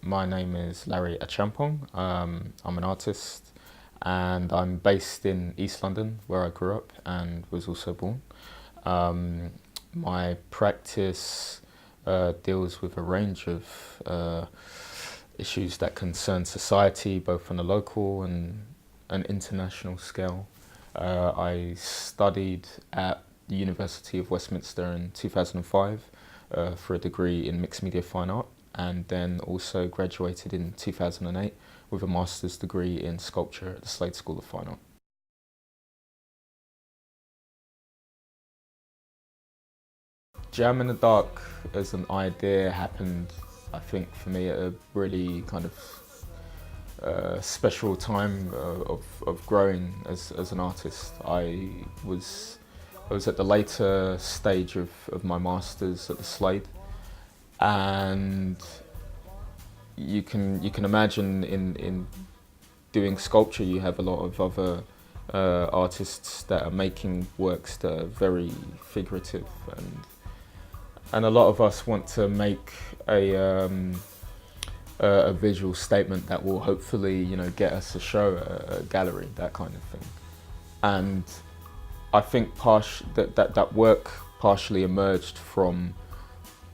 My name is Larry Achiampong. I'm an artist and I'm based in East London, where I grew up and was also born. My practice deals with a range of issues that concern society, both on a local and an international scale. I studied at the University of Westminster in 2005 for a degree in mixed media fine art, and then also graduated in 2008 with a master's degree in sculpture at the Slade School of Fine Art. Jam in the Dark as an idea happened, I think, for me at a really kind of special time of growing as an artist. I was at the later stage of my master's at the Slade, and you can imagine in doing sculpture you have a lot of other artists that are making works that are very figurative, and a lot of us want to make a visual statement that will hopefully, get us a show, a gallery, that kind of thing. And I think that work partially emerged from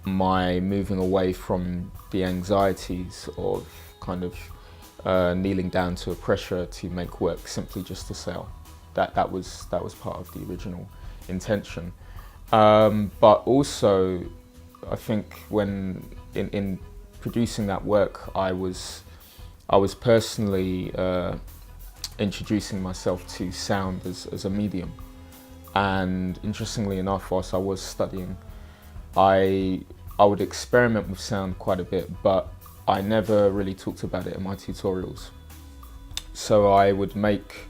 my moving away from the anxieties of kind of kneeling down to a pressure to make work simply just to sell. That was part of the original intention. But also, I think when in producing that work, I was personally introducing myself to sound as a medium. And interestingly enough, whilst I was studying, I would experiment with sound quite a bit, but I never really talked about it in my tutorials. So I would make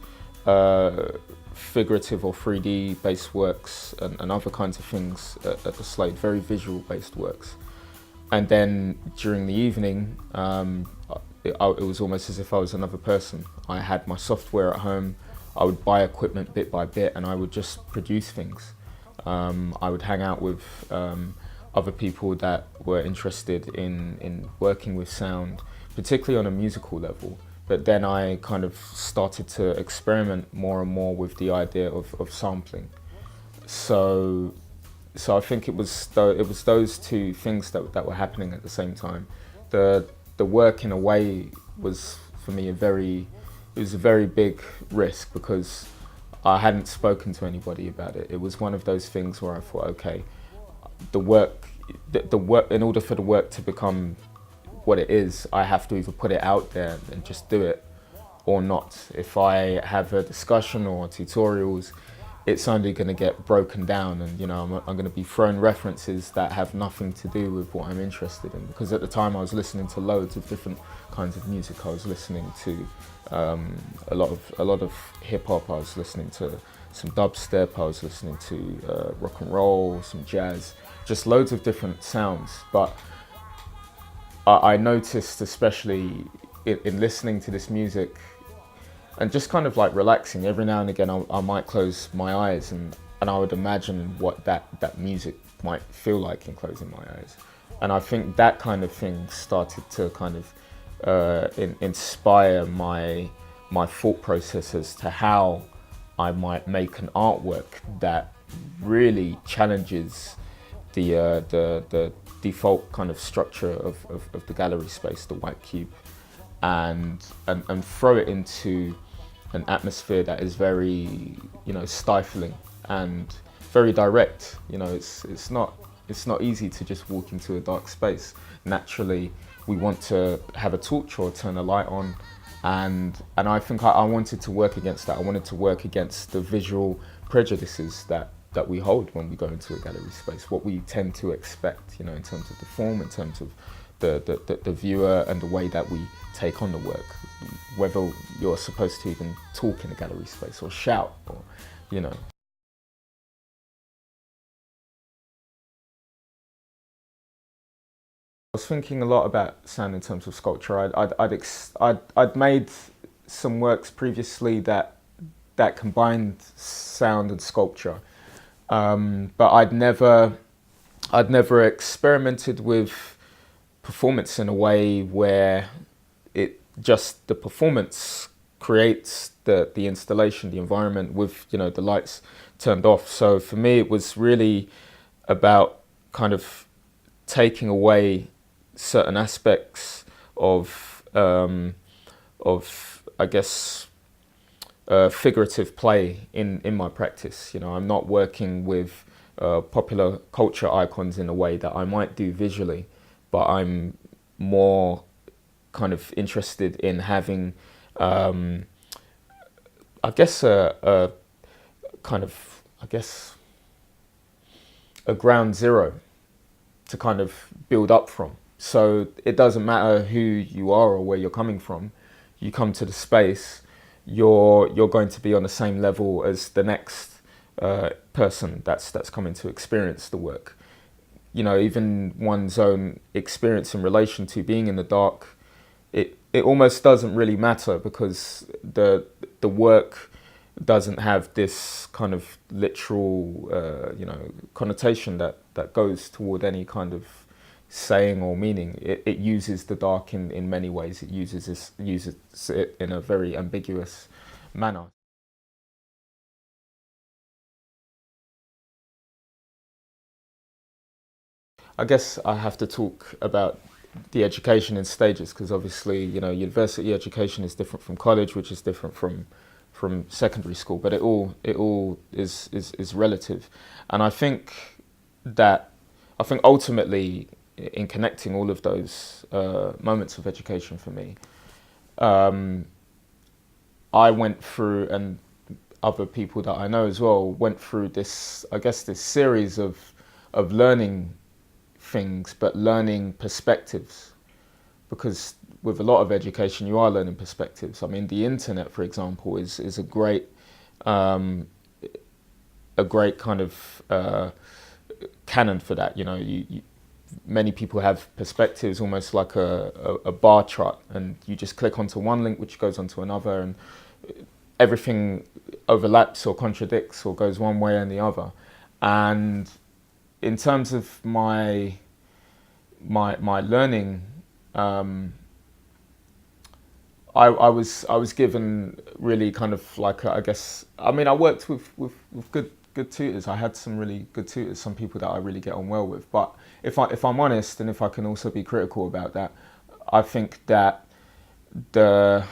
figurative or 3D based works and other kinds of things at the Slade, very visual based works. And then during the evening, it was almost as if I was another person. I had my software at home, I would buy equipment bit by bit, and I would just produce things. I would hang out with other people that were interested in working with sound, particularly on a musical level. But then I kind of started to experiment more and more with the idea of sampling. So I think it was those two things that were happening at the same time. The work, in a way, was for me it was a very big risk because I hadn't spoken to anybody about it. It was one of those things where I thought, okay, the work, in order for the work to become what it is, I have to either put it out there and just do it or not. If I have a discussion or tutorials, it's only going to get broken down, and I'm going to be thrown references that have nothing to do with what I'm interested in. Because at the time I was listening to loads of different kinds of music. I was listening to a lot of hip hop. I was listening to some dubstep. I was listening to rock and roll, some jazz, just loads of different sounds. But I noticed, especially in listening to this music and just kind of like relaxing, every now and again I might close my eyes and I would imagine what that music might feel like in closing my eyes. And I think that kind of thing started to kind of inspire my thought process as to how I might make an artwork that really challenges the default kind of structure of the gallery space, the white cube, and throw it into an atmosphere that is very, stifling and very direct. It's not easy to just walk into a dark space. Naturally, we want to have a torch or turn a light on, and I think I wanted to work against that. I wanted to work against the visual prejudices that we hold when we go into a gallery space, what we tend to expect, in terms of the form, in terms of the viewer and the way that we take on the work, whether you're supposed to even talk in a gallery space or shout or, I was thinking a lot about sound in terms of sculpture. I'd made some works previously that combined sound and sculpture, but I'd never experimented with performance in a way where it just the performance creates the installation, the environment with, you know, the lights turned off. So for me, it was really about kind of taking away certain aspects of I guess figurative play in my practice. You know, I'm not working with popular culture icons in a way that I might do visually, but I'm more kind of interested in having, I guess, a kind of, I guess, a ground zero to kind of build up from. So it doesn't matter who you are or where you're coming from. You come to the space, you're going to be on the same level as the next person that's coming to experience the work. You know, even one's own experience in relation to being in the dark, it almost doesn't really matter, because the work doesn't have this kind of literal connotation that goes toward any kind of saying or meaning. It uses the dark in many ways. It uses it in a very ambiguous manner. I guess I have to talk about the education in stages, because obviously, you know, university education is different from college, which is different from secondary school, but it all is relative. And I think ultimately, in connecting all of those moments of education for me, I went through, and other people that I know as well went through this, I guess, this series of learning things, but learning perspectives. Because with a lot of education, you are learning perspectives. I mean, the internet, for example, is a great kind of canon for that. You know, many people have perspectives, almost like a bar chart, and you just click onto one link, which goes onto another, and everything overlaps or contradicts or goes one way and the other. And in terms of my learning, I was given really kind of like I guess, I mean, I worked with good tutors. I had some really good tutors, some people that I really get on well with. But if I'm honest, and if I can also be critical about that, I think that the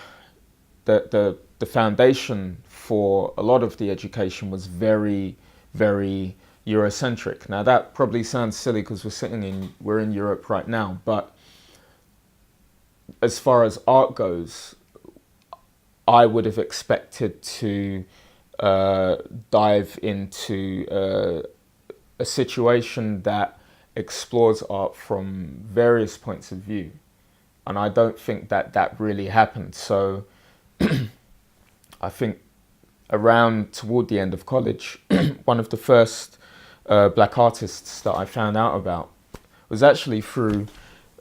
foundation for a lot of the education was very, very Eurocentric. Now that probably sounds silly because we're in Europe right now, but as far as art goes, I would have expected to dive into a situation that explores art from various points of view, and I don't think that really happened. So I think toward the end of college, one of the first black artists that I found out about was actually through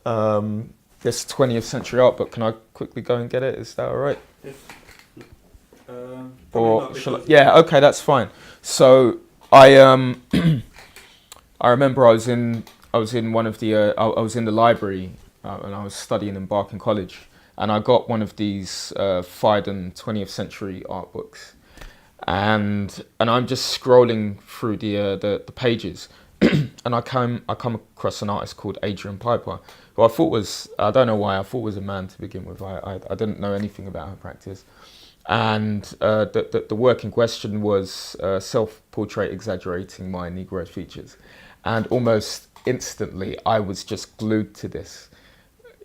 this 20th century art book. Can I quickly go and get it? Is that all right? Yes. Or shall I? Yeah, okay, that's fine. So I I remember I was in one of the I was in the library and I was studying in Barking College, and I got one of these Phaidon 20th century art books, and I'm just scrolling through the pages, and I come across an artist called Adrian Piper, who I thought was, I don't know why I thought was a man to begin with. I didn't know anything about her practice, and the work in question was self-portrait exaggerating my Negro features, and almost instantly I was just glued to this.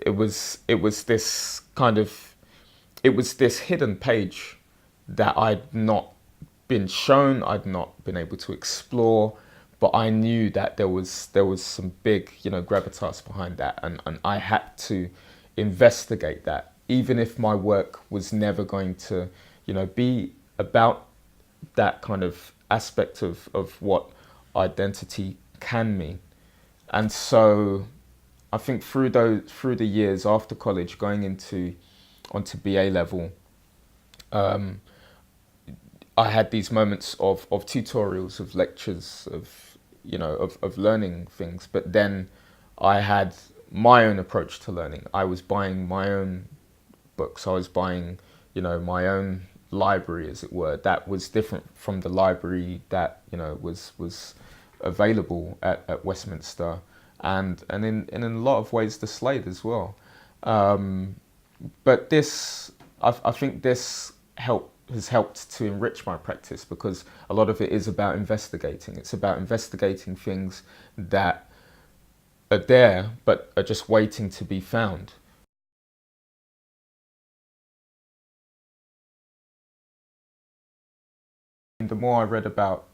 It was this kind of, it was this hidden page that I'd not been shown, I'd not been able to explore, but I knew that there was some big, you know, gravitas behind that, and I had to investigate that, even if my work was never going to, you know, be about that kind of aspect of what identity can mean. And so I think through the years after college, going onto BA level, I had these moments of tutorials, of lectures, of, you know, of learning things. But then I had my own approach to learning. I was buying my own books. I was buying, my own library, as it were. That was different from the library that, was available at Westminster, and in a lot of ways the Slade as well. But I think this has helped to enrich my practice, because a lot of it is about investigating. It's about investigating things that are there but are just waiting to be found. The more I read about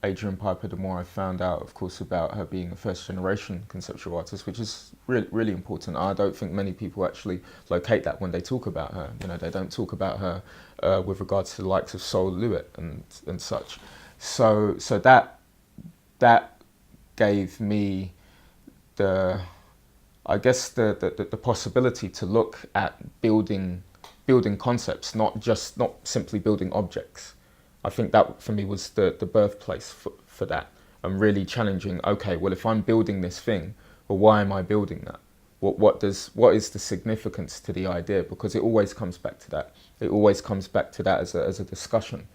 Adrian Piper, the more I found out, of course, about her being a first-generation conceptual artist, which is really important. I don't think many people actually locate that when they talk about her. They don't talk about her with regards to the likes of Sol LeWitt and such. So that gave me I guess the possibility to look at building concepts, not simply building objects. I think that for me was the birthplace for that, and really challenging. Okay, well, if I'm building this thing, well, why am I building that? What is the significance to the idea? Because it always comes back to that. It always comes back to that as a discussion,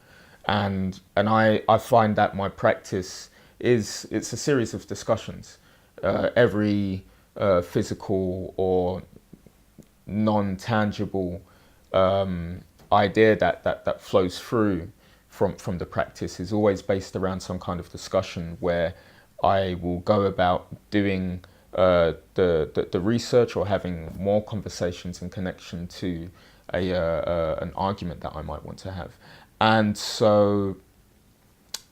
and I find that my practice it's a series of discussions. Every physical or non-tangible idea that flows through from the practice is always based around some kind of discussion, where I will go about doing the research or having more conversations in connection to an argument that I might want to have. And so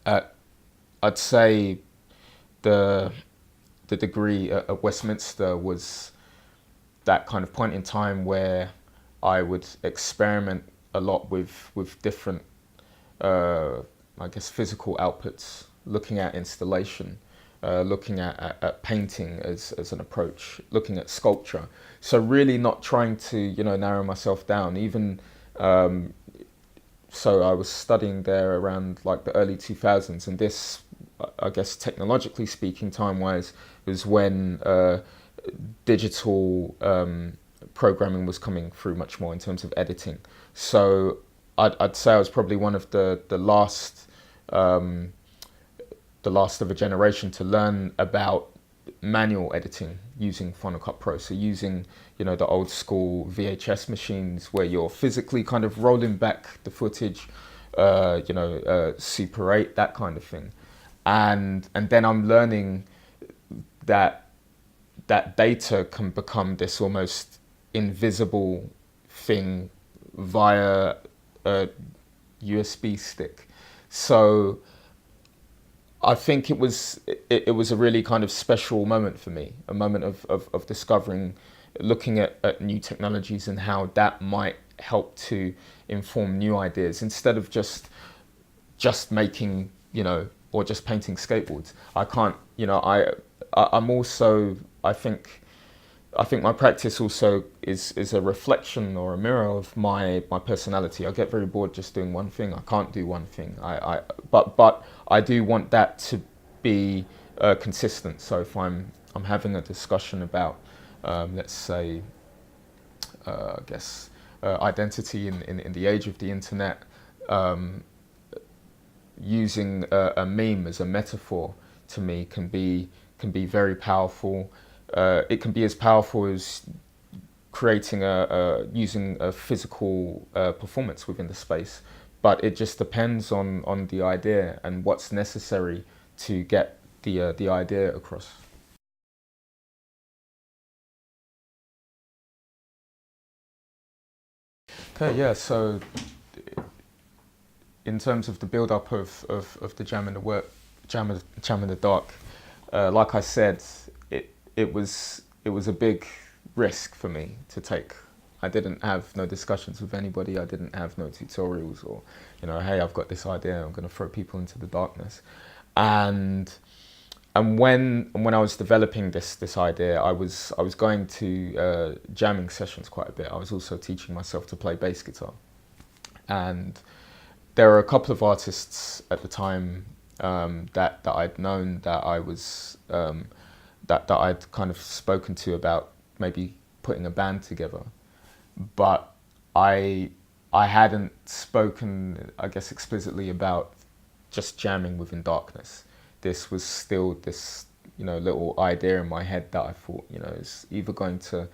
I'd say the degree at Westminster was that kind of point in time where I would experiment a lot with different I guess physical outputs, looking at installation, looking at painting as an approach, looking at sculpture. So really not trying to narrow myself down. Even so, I was studying there around like the early 2000s, and this, I guess technologically speaking, time-wise, was when digital programming was coming through much more in terms of editing. So I'd say I was probably one of the last of a generation to learn about manual editing using Final Cut Pro. So using the old school VHS machines, where you're physically kind of rolling back the footage, Super 8, that kind of thing, and then I'm learning that data can become this almost invisible thing via a USB stick. So I think it was a really kind of special moment for me, a moment of discovering, looking at new technologies and how that might help to inform new ideas, instead of just making, or just painting skateboards. I can't, I'm also, I think my practice also is a reflection or a mirror of my personality. I get very bored just doing one thing. I can't do one thing. But I do want that to be consistent. So if I'm having a discussion about, let's say, I guess identity in the age of the internet, using a meme as a metaphor, to me can be very powerful. It can be as powerful as creating using a physical performance within the space, but it just depends on the idea and what's necessary to get the idea across. Okay, yeah. So in terms of the build-up of the Jam in the Work, Jam in the Dark, like I said, it was a big risk for me to take. I didn't have no discussions with anybody. I didn't have no tutorials or, hey, I've got this idea, I'm going to throw people into the darkness. And when I was developing this idea, I was going to jamming sessions quite a bit. I was also teaching myself to play bass guitar. And there were a couple of artists at the time that I'd known, that I was that I'd kind of spoken to about maybe putting a band together, but I hadn't spoken, I guess, explicitly about just jamming within darkness. This was still this, little idea in my head that I thought, is either going to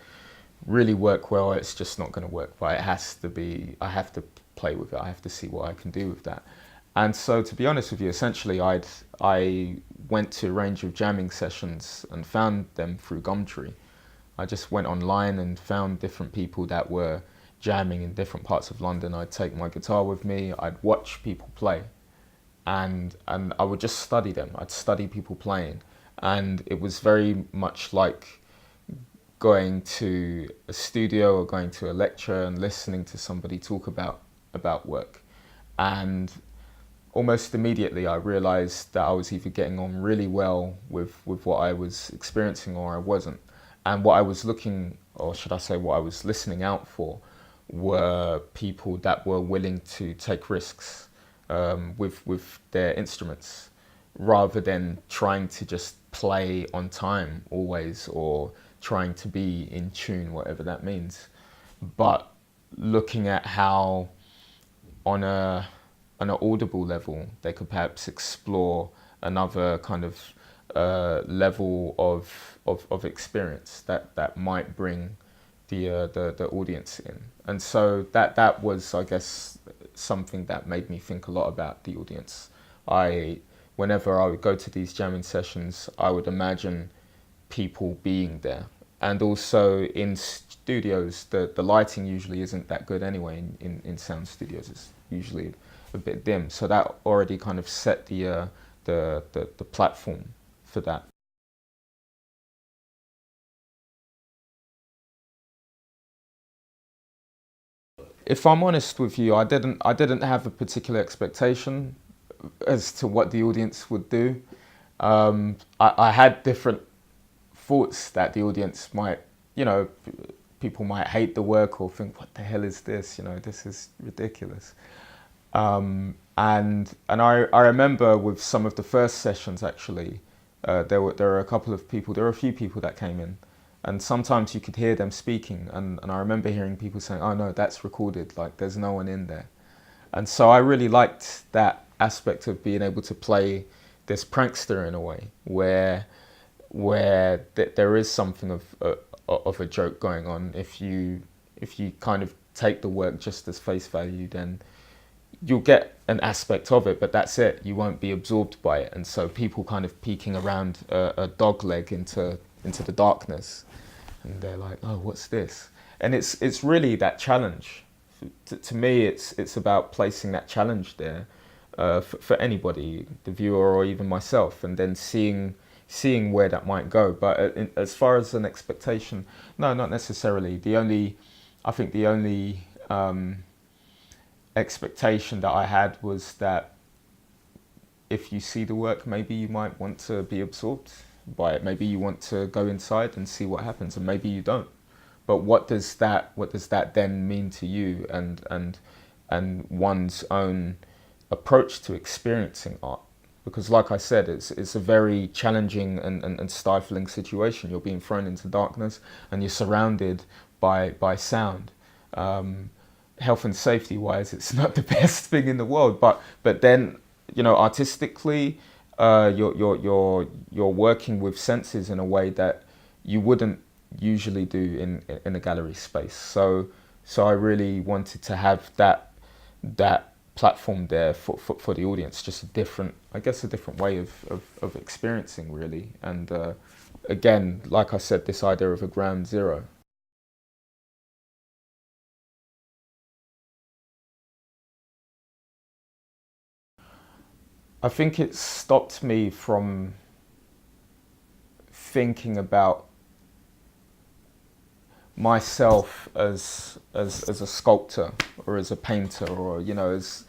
really work well, or it's just not going to work well. It has to be, I have to play with it. I have to see what I can do with that. And so, to be honest with you, essentially, I went to a range of jamming sessions and found them through Gumtree. I just went online and found different people that were jamming in different parts of London. I'd take my guitar with me, I'd watch people play, and I would just study them. I'd study people playing, and it was very much like going to a studio or going to a lecture and listening to somebody talk about work. And almost immediately I realized that I was either getting on really well with what I was experiencing, or I wasn't. And what I was looking, or should I say what I was listening out for, were people that were willing to take risks with their instruments, rather than trying to just play on time always, or trying to be in tune, whatever that means. But looking at how on an audible level they could perhaps explore another kind of level of experience that might bring the audience in. And so that was, I guess, something that made me think a lot about the audience. Whenever I would go to these jamming sessions, I would imagine people being there. And also in studios, the lighting usually isn't that good anyway. In sound studios, it's usually a bit dim. So that already kind of set the platform for that. If I'm honest with you, I didn't have a particular expectation as to what the audience would do. I had different thoughts that the audience might, people might hate the work or think, what the hell is this? This is ridiculous. And I remember with some of the first sessions, actually, there were a few people that came in, and sometimes you could hear them speaking, and I remember hearing people saying, oh no, that's recorded, like there's no one in there. And so I really liked that aspect of being able to play this prankster in a way, where there is something of a joke going on. If you kind of take the work just as face value, then you'll get an aspect of it, but that's it. You won't be absorbed by it. And so people kind of peeking around a dog leg into the darkness, and they're like, oh, what's this? And it's really that challenge. To me, it's about placing that challenge there for anybody, the viewer or even myself, and then seeing where that might go. But as far as an expectation, no, not necessarily. I think the only expectation that I had was that if you see the work, maybe you might want to be absorbed by it. Maybe you want to go inside and see what happens, and maybe you don't. But what does that then mean to you and one's own approach to experiencing art? Because like I said, it's a very challenging and stifling situation. You're being thrown into darkness and you're surrounded by sound. Health and safety wise, it's not the best thing in the world, but then, artistically, you're working with senses in a way that you wouldn't usually do in a gallery space. So I really wanted to have that platform there for the audience, just a different way of experiencing, really. And again, like I said, this idea of a ground zero. I think it stopped me from thinking about myself as a sculptor or as a painter, or as,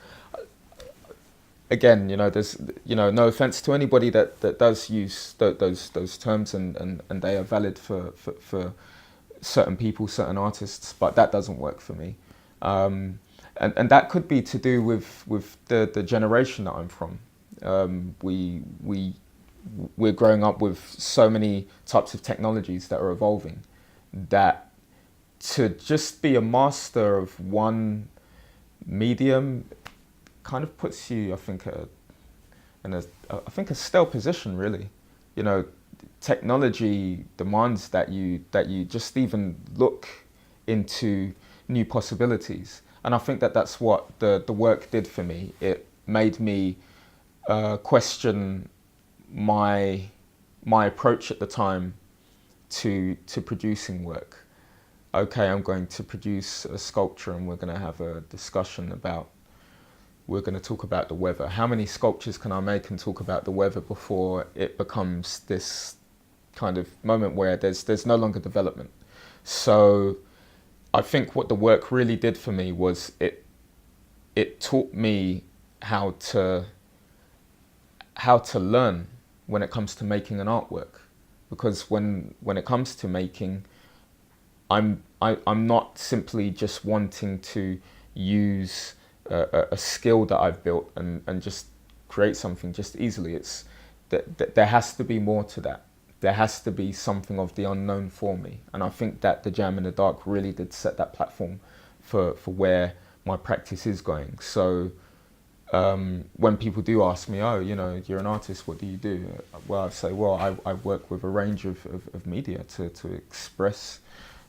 again, there's, no offense to anybody that does use those terms, and they are valid for certain people, certain artists, but that doesn't work for me. And that could be to do with the generation that I'm from. We we're growing up with so many types of technologies that are evolving, that to just be a master of one medium kind of puts you, I think, in a stale position, really. You know, technology demands that you just even look into new possibilities, and I think that that's what the work did for me. It made me question my approach at the time to producing work. Okay, I'm going to produce a sculpture, and we're going to have a discussion about, we're going to talk about the weather. How many sculptures can I make and talk about the weather before it becomes this kind of moment where there's no longer development? So I think what the work really did for me was it taught me how to learn when it comes to making an artwork, because when it comes to making, I'm not simply just wanting to use a skill that I've built and just create something just easily. It's that there has to be more to that. There has to be something of the unknown for me, and I think that the Jam in the Dark really did set that platform for where my practice is going. So when people do ask me, oh, you know, you're an artist, what do you do? Well, I say, well, I work with a range of media to express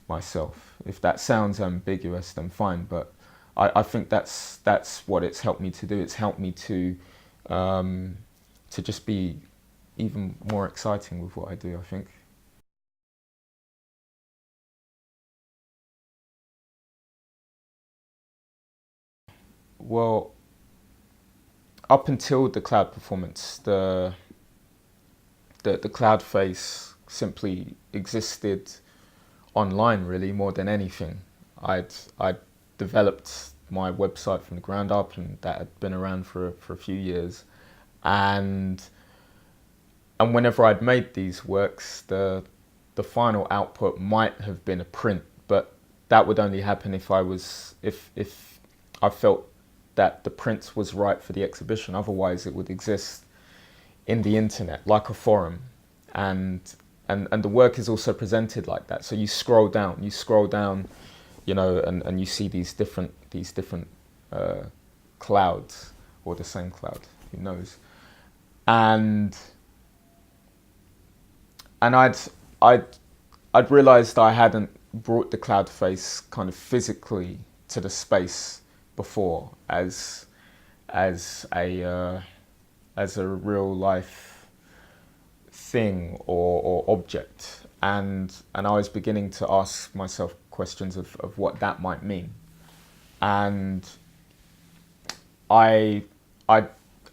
myself. If that sounds ambiguous, then fine, but I think that's what it's helped me to do. It's helped me to just be even more exciting with what I do, I think. Well, up until the cloud performance, the cloud face simply existed online, really, more than anything. I'd developed my website from the ground up, and that had been around for a few years. And whenever I'd made these works, the final output might have been a print, but that would only happen if if I felt that the print was right for the exhibition. Otherwise, it would exist in the internet like a forum, and the work is also presented like that. So you scroll down, you know, and you see these different clouds, or the same cloud, who knows? And I'd realised I hadn't brought the cloud face kind of physically to the space before as a real life thing or object, and I was beginning to ask myself questions of what that might mean. And I I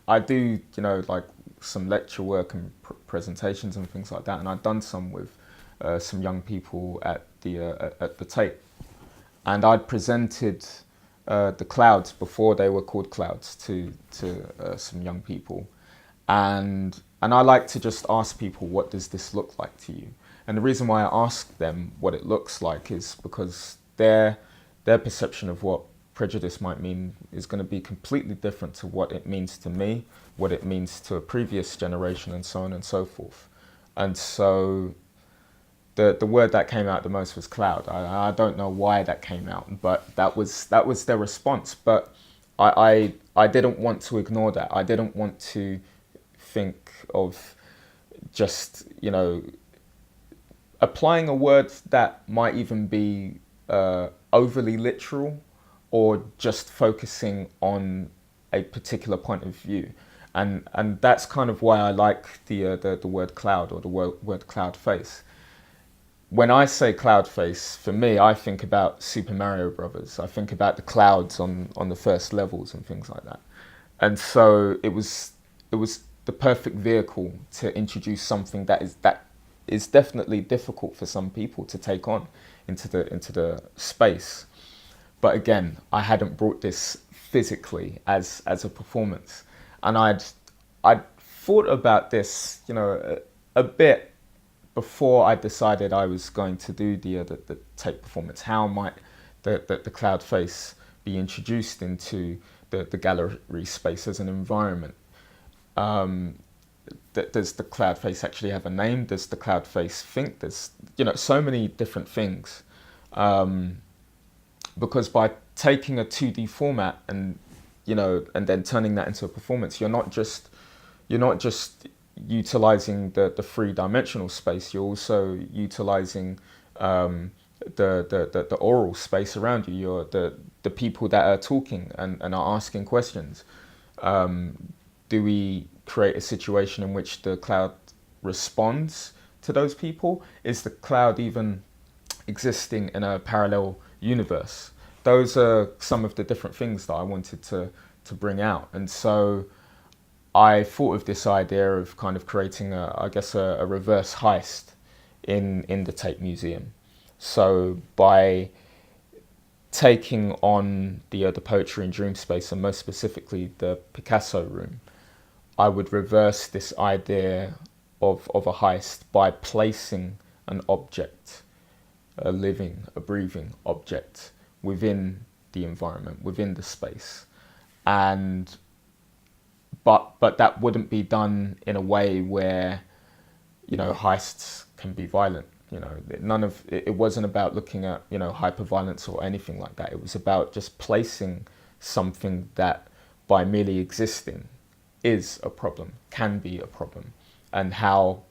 I do, you know, like some lecture work and presentations and things like that, and I'd done some with some young people at the Tate, and I'd presented the clouds before they were called clouds to some young people, and I like to just ask people, what does this look like to you? And the reason why I ask them what it looks like is because their perception of what prejudice might mean is going to be completely different to what it means to me, what it means to a previous generation, and so on and so forth. And so the word that came out the most was cloud. I don't know why that came out, but that was their response. But I didn't want to ignore that. I didn't want to think of just, you know, applying a word that might even be overly literal, or just focusing on a particular point of view. And that's kind of why I like the word cloud, or the word cloud face. When I say cloud face, for me, I think about Super Mario Brothers. I think about the clouds on the first levels and things like that. And so it was the perfect vehicle to introduce something that is definitely difficult for some people to take on into the space. But again, I hadn't brought this physically as a performance, and I'd thought about this, you know, a bit before I decided I was going to do the tape performance. How might the cloud face be introduced into the gallery space as an environment? does the cloud face actually have a name? Does the cloud face think? There's, you know, so many different things. Because by taking a 2D format and, you know, and then turning that into a performance, you're not just utilizing the three-dimensional space. You're also utilizing the oral space around you. You're the people that are talking and are asking questions. Do we create a situation in which the cloud responds to those people? Is the cloud even existing in a parallel universe? Those are some of the different things that I wanted to bring out. And so I thought of this idea of kind of creating a reverse heist in the Tate Museum. So by taking on the poetry and dream space, and most specifically the Picasso room, I would reverse this idea of a heist by placing an object, a living, a breathing object within the environment, within the space. And but that wouldn't be done in a way where, you know, heists can be violent. You know, it wasn't about looking at, you know, hyper-violence or anything like that. It was about just placing something that by merely existing is a problem, can be a problem, and how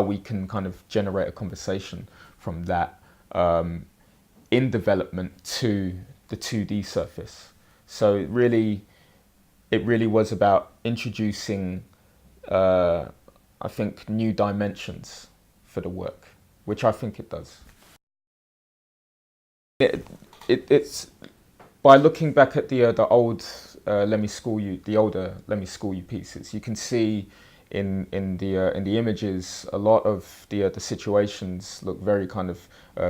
we can kind of generate a conversation from that in development to the 2D surface. So it really was about introducing, I think, new dimensions for the work, which I think it does. It's by looking back at the old Let Me School You, the older Let Me School You pieces, you can see in the images a lot of the situations look very kind of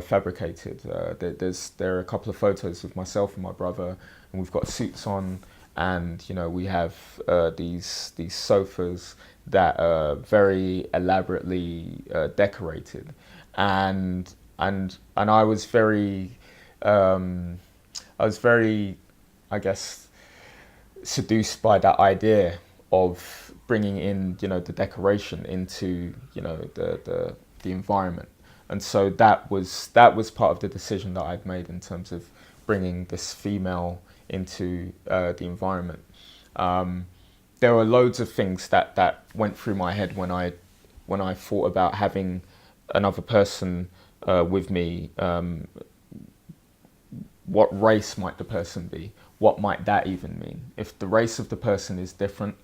fabricated. There are a couple of photos of myself and my brother, and we've got suits on, and you know, we have these sofas that are very elaborately decorated, and I was very I guess seduced by that idea of bringing in, you know, the decoration into, you know, the environment. And so that was part of the decision that I'd made in terms of bringing this female into the environment. There were loads of things that went through my head when I thought about having another person with me. What race might the person be? What might that even mean? If the race of the person is different,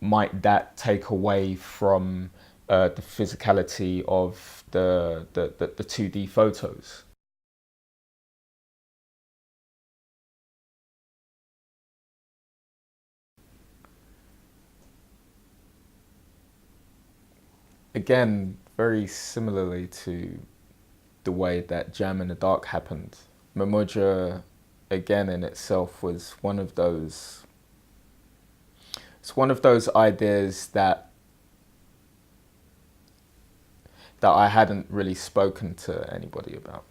might that take away from the physicality of the 2D photos? Again, very similarly to the way that Jam in the Dark happened, Memoja, again, in itself was one of those. It's one of those ideas that I hadn't really spoken to anybody about.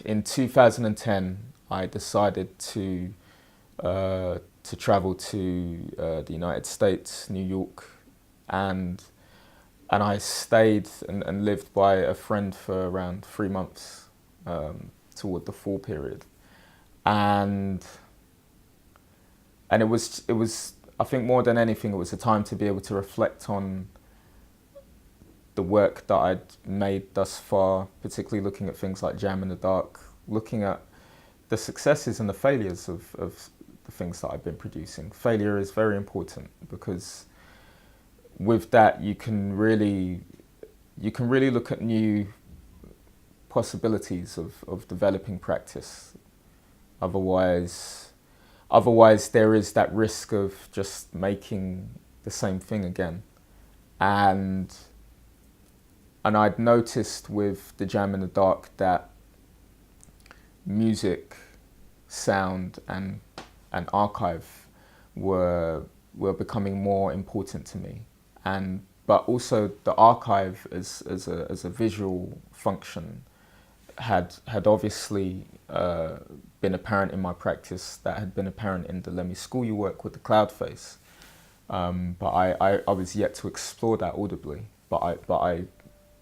In 2010, I decided to travel to the United States, New York, and I stayed and lived by a friend for around 3 months toward the fall period, and it was I think more than anything, it was a time to be able to reflect on the work that I'd made thus far, particularly looking at things like Jam in the Dark, looking at the successes and the failures of the things that I've been producing. Failure is very important because with that you can really look at new possibilities of developing practice. Otherwise there is that risk of just making the same thing again. And I'd noticed with the Jam in the Dark that music, sound and archive were becoming more important to me, but also the archive as a visual function had obviously been apparent in my practice, that had been apparent in the Let Me School You work with the cloud face. But I was yet to explore that audibly, but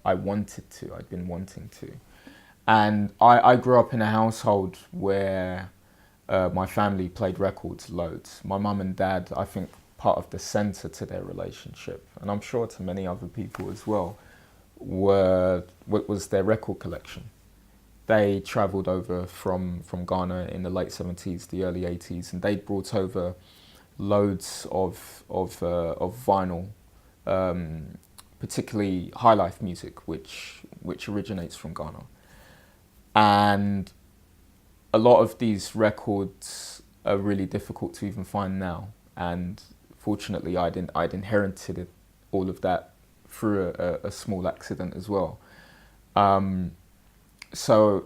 I wanted to, I'd been wanting to. And I grew up in a household where my family played records loads. My mum and dad, I think part of the center to their relationship, and I'm sure to many other people as well, was their record collection. They travelled over from Ghana in the late 70s, the early 80s, and they brought over loads of vinyl, particularly highlife music, which originates from Ghana. And a lot of these records are really difficult to even find now. And fortunately, I'd inherited all of that through a small accident as well. So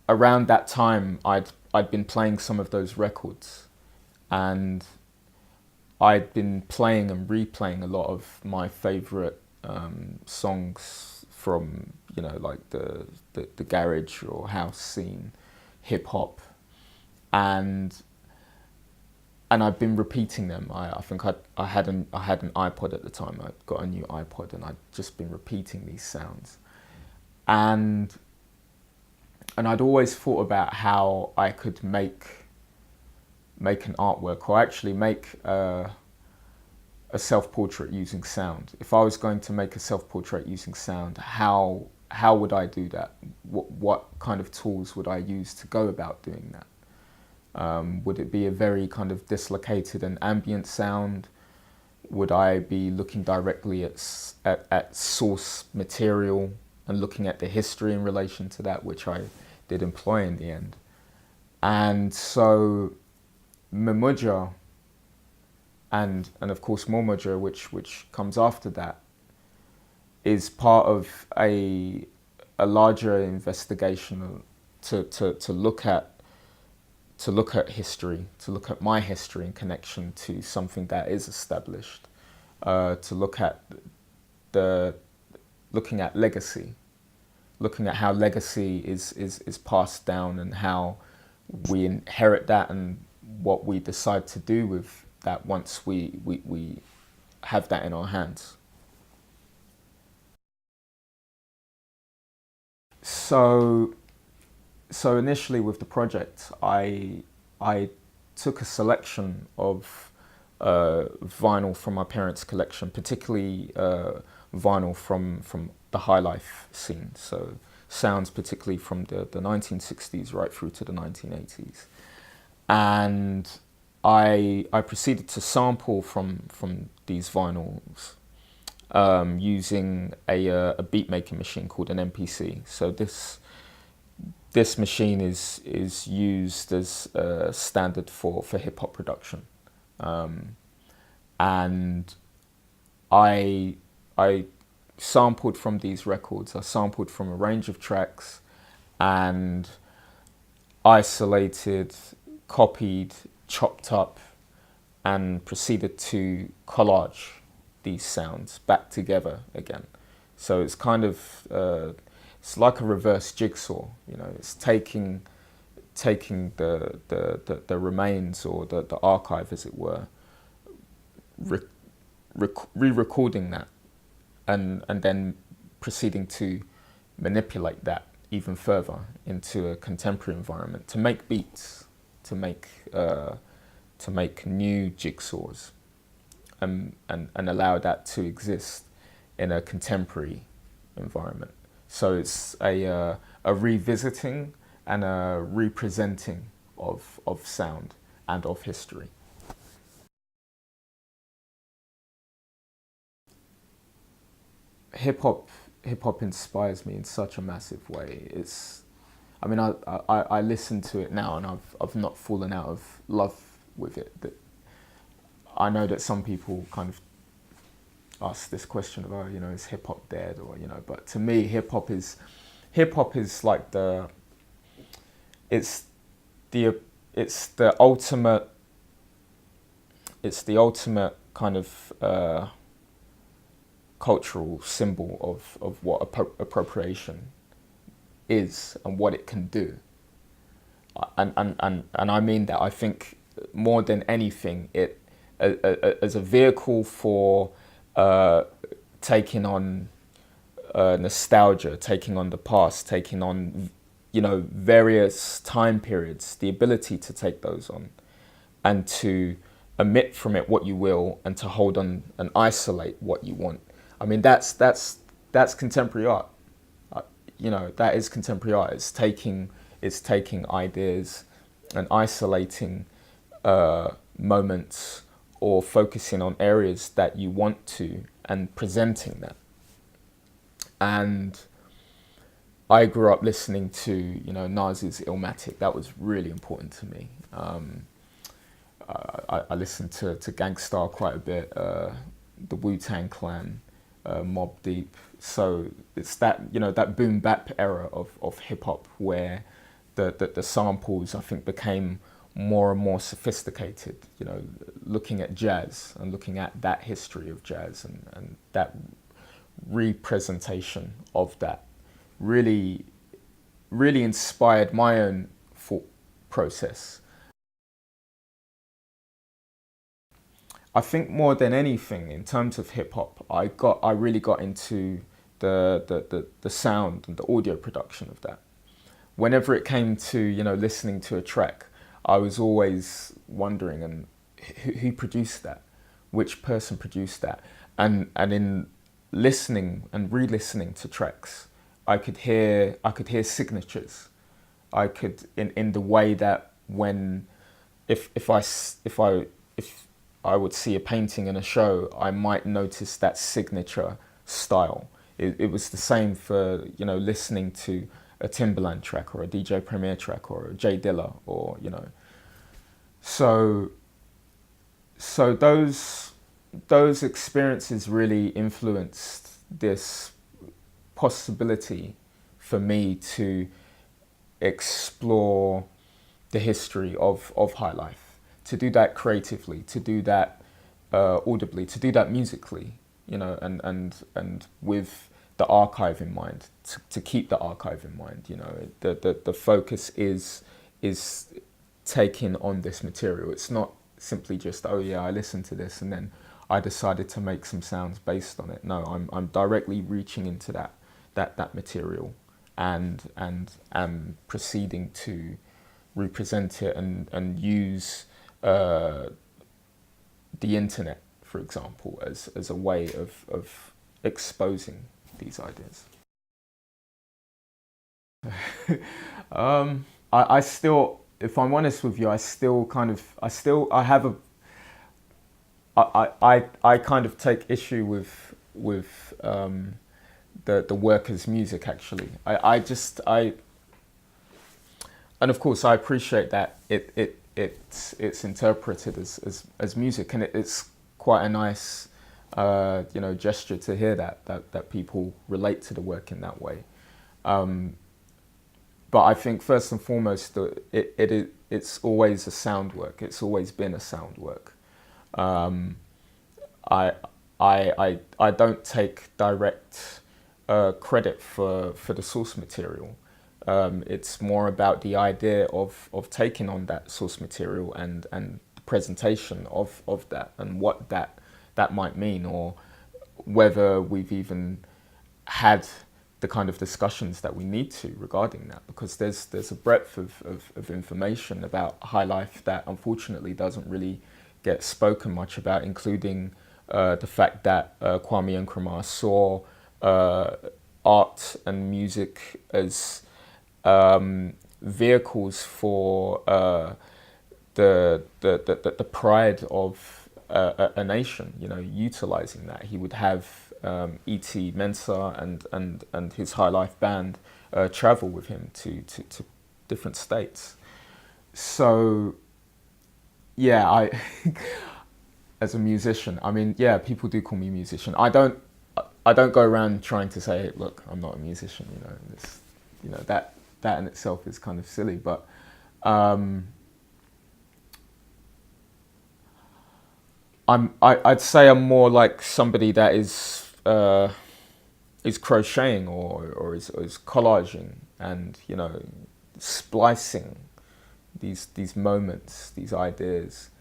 around that time, I'd been playing some of those records, and I'd been playing and replaying a lot of my favorite songs from, you know, like the garage or house scene, hip hop, and I've been repeating them. I think I had an iPod at the time. I got a new iPod, and I'd just been repeating these sounds, and I'd always thought about how I could make an artwork, or actually make a self-portrait using sound. If I was going to make a self-portrait using sound, how would I do that? What kind of tools would I use to go about doing that? Would it be a very kind of dislocated and ambient sound? Would I be looking directly at source material and looking at the history in relation to that, which I did employ in the end? And so Memuja and of course Momoja, which comes after that, is part of a larger investigation to look at history, to look at my history in connection to something that is established, to looking at legacy, looking at how legacy is passed down, and how we inherit that, and what we decide to do with that once we have that in our hands. So initially with the project, I took a selection of vinyl from my parents' collection, particularly vinyl from the highlife scene. So sounds particularly from the 1960s right through to the 1980s. And I proceeded to sample from these vinyls using a beat making machine called an MPC. So this machine is used as a standard for hip hop production, and I sampled from these records. I sampled from a range of tracks, and isolated, copied, chopped up, and proceeded to collage these sounds back together again. So it's kind of it's like a reverse jigsaw. You know, it's taking the remains, or the archive, as it were, re-recording that, and then proceeding to manipulate that even further into a contemporary environment, to make beats, to make new jigsaws, and allow that to exist in a contemporary environment. So it's a revisiting and a representing of sound and of history. Hip hop inspires me in such a massive way. I mean, I listen to it now, and I've not fallen out of love with it. That I know that some people kind of ask this question of, oh, you know, is hip hop dead, or, you know? But to me, hip hop is like it's the ultimate kind of cultural symbol of what appropriation is and what it can do. And I mean that. I think more than anything, it as a vehicle for taking on nostalgia, taking on the past, taking on, various time periods, the ability to take those on and to omit from it what you will and to hold on and isolate what you want. I mean, that's contemporary art. That is contemporary art. It's taking ideas and isolating moments or focusing on areas that you want to and presenting that. And I grew up listening to, Nas's Illmatic. That was really important to me. I listened to Gangstar quite a bit, the Wu-Tang Clan, Mobb Deep. So it's that, that boom bap era of hip hop where the samples, I think, became more and more sophisticated, looking at jazz and looking at that history of jazz and that representation of that really inspired my own thought process. I think more than anything, in terms of hip hop, I really got into the sound and the audio production of that. Whenever it came to, listening to a track, I was always wondering, and who produced that? Which person produced that? And in listening and re-listening to tracks, I could hear signatures. I could in the way that when if I would see a painting in a show, I might notice that signature style. It was the same for, listening to a Timbaland track or a DJ Premier track or a Jay Dilla or, So those experiences really influenced this possibility for me to explore the history of highlife, to do that creatively, to do that audibly, to do that musically, and with the archive in mind, to keep the archive in mind. The focus is taking on this material. It's not simply just, oh yeah, I listened to this and then I decided to make some sounds based on it. No, I'm directly reaching into that material and proceeding to represent it and use the internet, for example, as a way of exposing these ideas. I still, if I'm honest with you, I kind of take issue with the workers' music. Actually, and of course I appreciate that it's interpreted as music, and it's quite a nice gesture to hear that people relate to the work in that way. But I think first and foremost, it's always a sound work. It's always been a sound work. I don't take direct credit for the source material. It's more about the idea of taking on that source material and the presentation of that and what that might mean, or whether we've even had the kind of discussions that we need to regarding that, because there's a breadth of information about highlife that unfortunately doesn't really get spoken much about, including the fact that Kwame Nkrumah saw art and music as vehicles for the pride of a nation, utilizing that. He would have E.T. Mensah and his highlife band travel with him to different states. So yeah, I as a musician, I mean, yeah, people do call me a musician. I don't go around trying to say, look, I'm not a musician, that in itself is kind of silly, but I'd say I'm more like somebody that is crocheting or is collaging and, you know, splicing these moments, these ideas.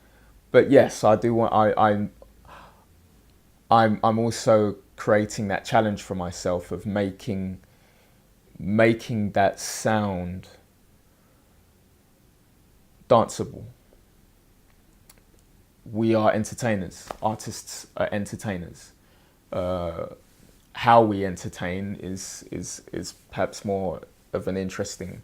But yes, I do want, I'm also creating that challenge for myself of making that sound danceable. We are entertainers. Artists are entertainers. How we entertain is perhaps more of an interesting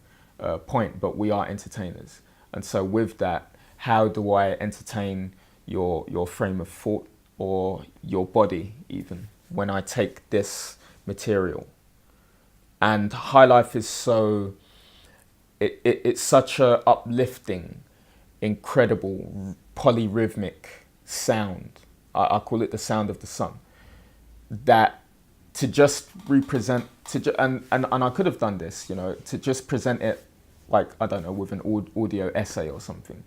point, but we are entertainers. And so with that, how do I entertain your frame of thought or your body even when I take this material? And highlife is so, it's such a uplifting, incredible, polyrhythmic sound. I call it the sound of the sun. That to just represent, and I could have done this, you know, to just present it like, I don't know, with an audio essay or something,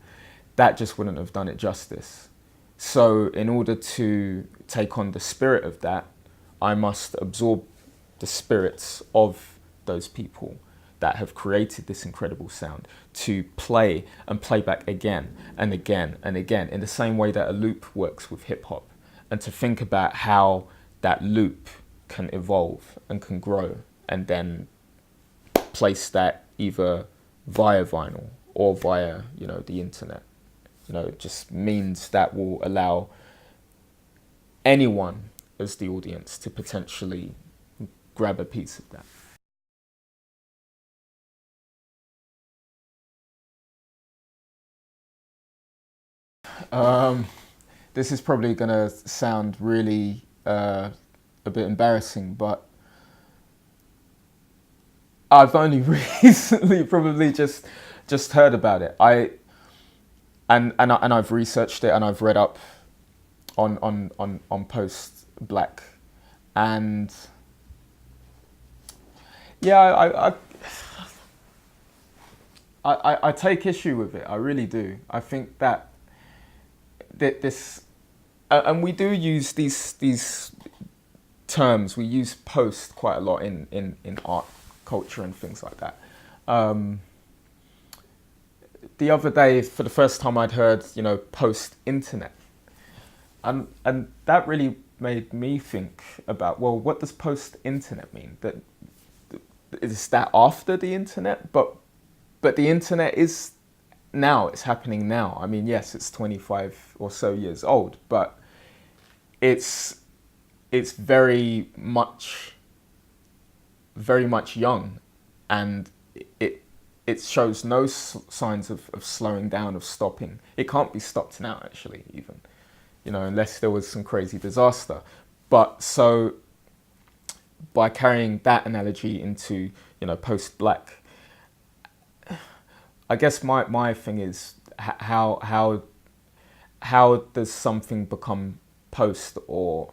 that just wouldn't have done it justice. So in order to take on the spirit of that, I must absorb the spirits of those people that have created this incredible sound to play and play back again and again and again, in the same way that a loop works with hip hop, and to think about how that loop can evolve and can grow, and then place that either via vinyl or via, you know, the internet. You know, it just means that will allow anyone as the audience to potentially grab a piece of that. This is probably going to sound really a bit embarrassing, but I've only recently probably just heard about it. And I've researched it, and I've read up on post black, and yeah, I take issue with it. I really do. I think that this, and we do use these terms. We use post quite a lot in art culture and things like that. The other day, for the first time, I'd heard, you know, post-internet, and that really made me think about, well, what does post-internet mean? That is that after the internet? But the internet is now. It's happening now. I mean, yes, it's 25 or so years old, but it's very much young, and it shows no signs of slowing down, of stopping. It can't be stopped now, actually, even, you know, unless there was some crazy disaster. But so by carrying that analogy into, you know, post-black, I guess my thing is how does something become post or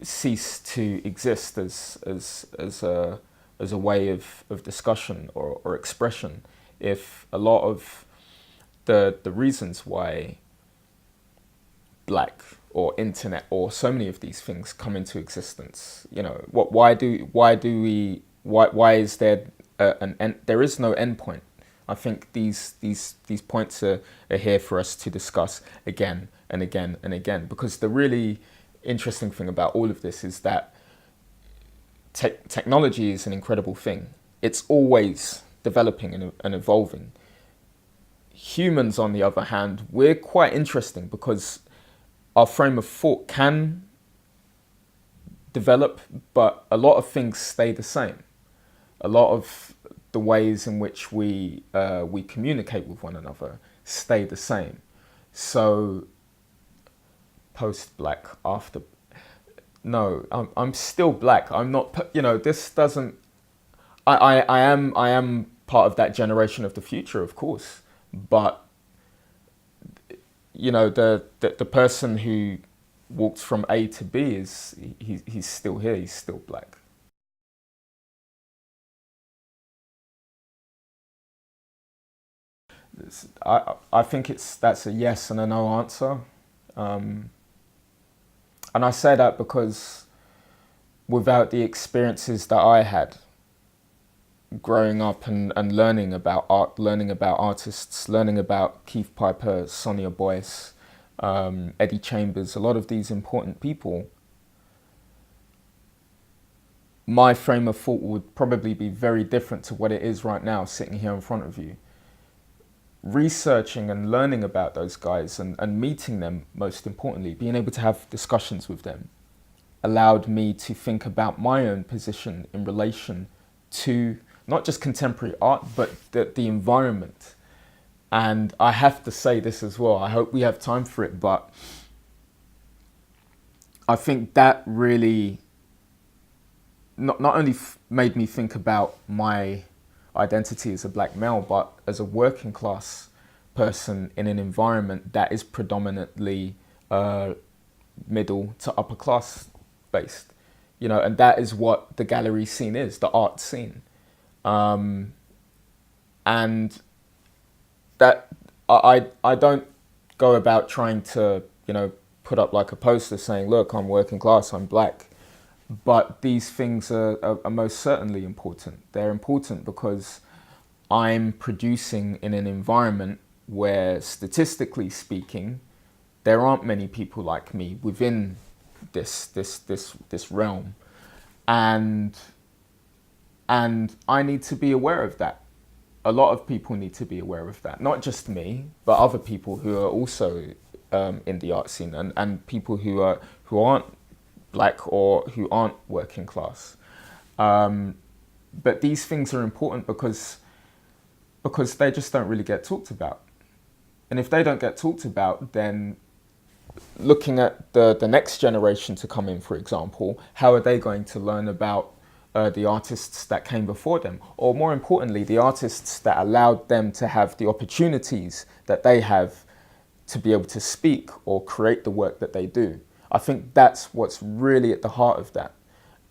cease to exist as a way of discussion or expression, if a lot of the reasons why black or internet or so many of these things come into existence, you know, why is there there is no end point. I think these points are here for us to discuss again and again and again, because the really interesting thing about all of this is that technology is an incredible thing. It's always developing and evolving. Humans, on the other hand, we're quite interesting because our frame of thought can develop, but a lot of things stay the same. A lot of the ways in which we communicate with one another stay the same. So post-black, after, no, I'm still black. I'm not, you know, this doesn't, I am part of that generation of the future, of course, but you know, the person who walked from A to B is, he's still here, he's still black. I think that's a yes and a no answer. And I say that because without the experiences that I had, growing up and learning about art, learning about artists, learning about Keith Piper, Sonia Boyce, Eddie Chambers, a lot of these important people, my frame of thought would probably be very different to what it is right now, sitting here in front of you. Researching and learning about those guys and meeting them, most importantly, being able to have discussions with them, allowed me to think about my own position in relation to not just contemporary art, but the environment. And I have to say this as well, I hope we have time for it, but I think that really not only made me think about my identity as a black male, but as a working class person in an environment that is predominantly middle to upper class based, and that is what the gallery scene is, the art scene. And that I don't go about trying to, put up like a poster saying, look, I'm working class, I'm black. But these things are most certainly important. They're important because I'm producing in an environment where, statistically speaking, there aren't many people like me within this realm, and I need to be aware of that. A lot of people need to be aware of that. Not just me, but other people who are also in the art scene, and people who aren't black or who aren't working class. But these things are important because they just don't really get talked about. And if they don't get talked about, then looking at the next generation to come in, for example, how are they going to learn about the artists that came before them? Or more importantly, the artists that allowed them to have the opportunities that they have to be able to speak or create the work that they do. I think that's what's really at the heart of that.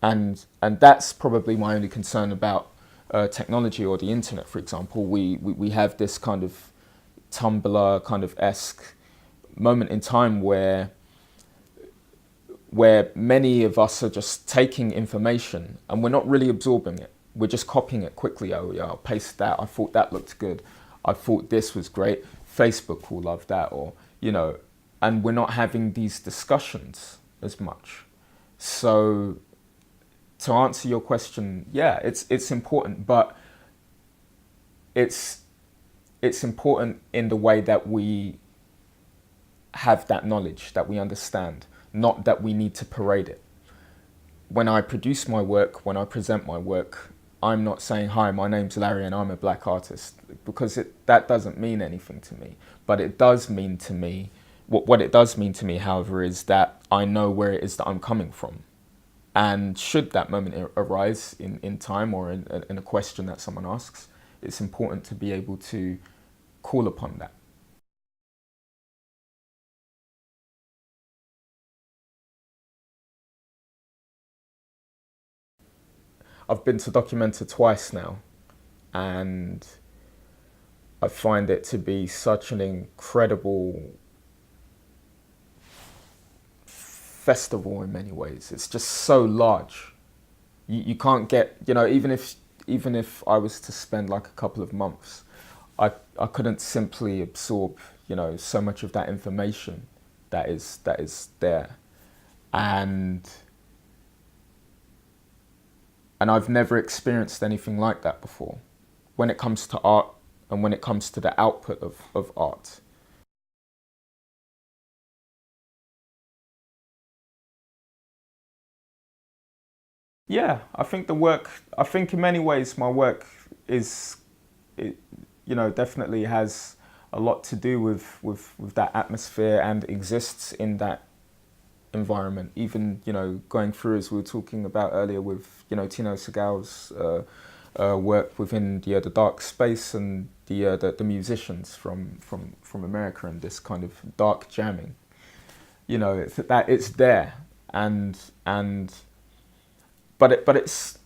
And that's probably my only concern about technology or the internet, for example. We have this kind of Tumblr kind of esque moment in time where many of us are just taking information and we're not really absorbing it. We're just copying it quickly. Oh yeah, I'll paste that. I thought that looked good. I thought this was great. Facebook will love that, or, and we're not having these discussions as much. So to answer your question, yeah, it's important, but it's important in the way that we have that knowledge, that we understand, not that we need to parade it. When I produce my work, when I present my work, I'm not saying, hi, my name's Larry and I'm a black artist, because that doesn't mean anything to me. But it does mean to me, what it does mean to me, however, is that I know where it is that I'm coming from. And should that moment arise in time or in a question that someone asks, it's important to be able to call upon that. I've been to Documenta twice now, and I find it to be such an incredible festival in many ways. It's just so large. You can't get, even if I was to spend like a couple of months, I couldn't simply absorb, so much of that information that is there. And I've never experienced anything like that before when it comes to art and when it comes to the output of art. Yeah, I think in many ways my work is, definitely has a lot to do with that atmosphere and exists in that environment. Even, going through, as we were talking about earlier, with, Tino Segal's work within the dark space and the musicians from America, and this kind of dark jamming. It's there, but it's,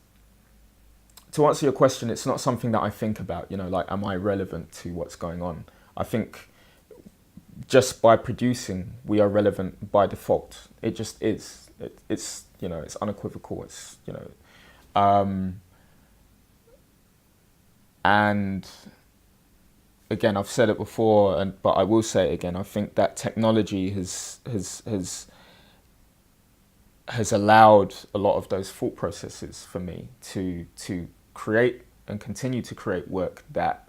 to answer your question, it's not something that I think about, like, am I relevant to what's going on? I think just by producing, we are relevant by default. It just is. It's unequivocal. It's, And again, I've said it before, but I will say it again. I think that technology has allowed a lot of those thought processes for me to create and continue to create work that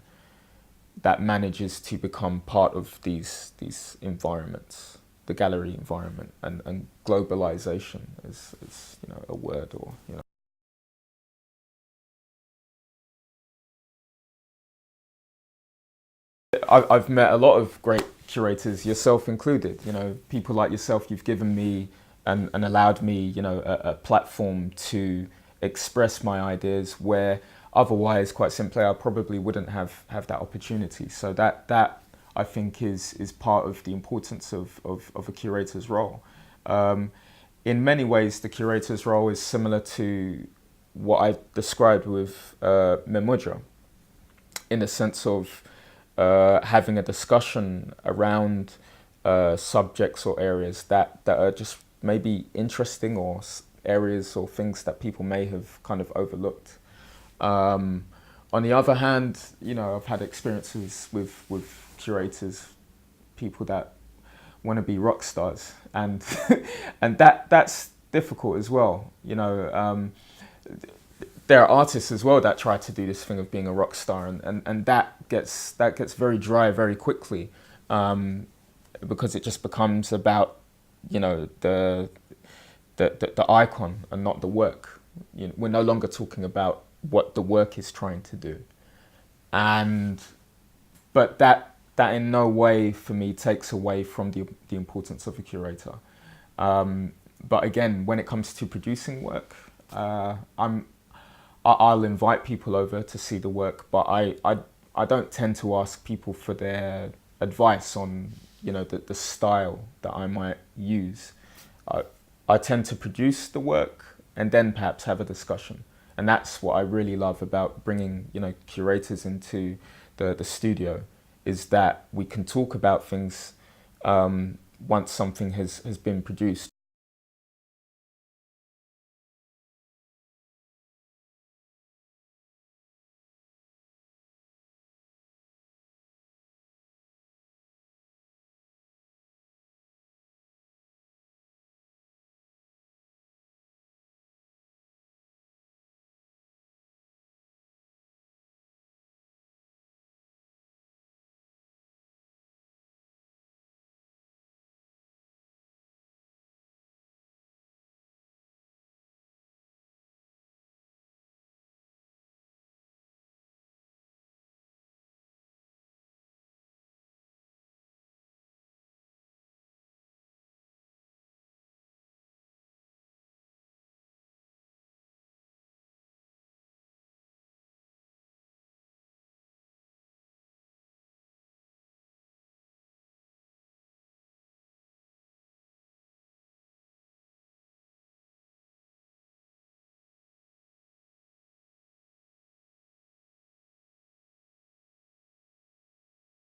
manages to become part of these environments, the gallery environment, and globalization is a word, or I've met a lot of great curators, yourself included. People like yourself. You've given me and allowed me, a platform to express my ideas where otherwise, quite simply, I probably wouldn't have that opportunity. So that I think is part of the importance of a curator's role. In many ways, the curator's role is similar to what I described with Memudra, in the sense of having a discussion around subjects or areas that are just maybe interesting, or areas or things that people may have kind of overlooked. On the other hand, I've had experiences with curators, people that want to be rock stars, and and that's difficult as well. There are artists as well that try to do this thing of being a rock star, and that gets very dry very quickly, because it just becomes about the icon and not the work. We're no longer talking about what the work is trying to do, but that in no way for me takes away from the importance of a curator. But again, when it comes to producing work, I'll invite people over to see the work, but I don't tend to ask people for their advice on the style that I might use. I tend to produce the work and then perhaps have a discussion, and that's what I really love about bringing curators into the studio, is that we can talk about things once something has been produced.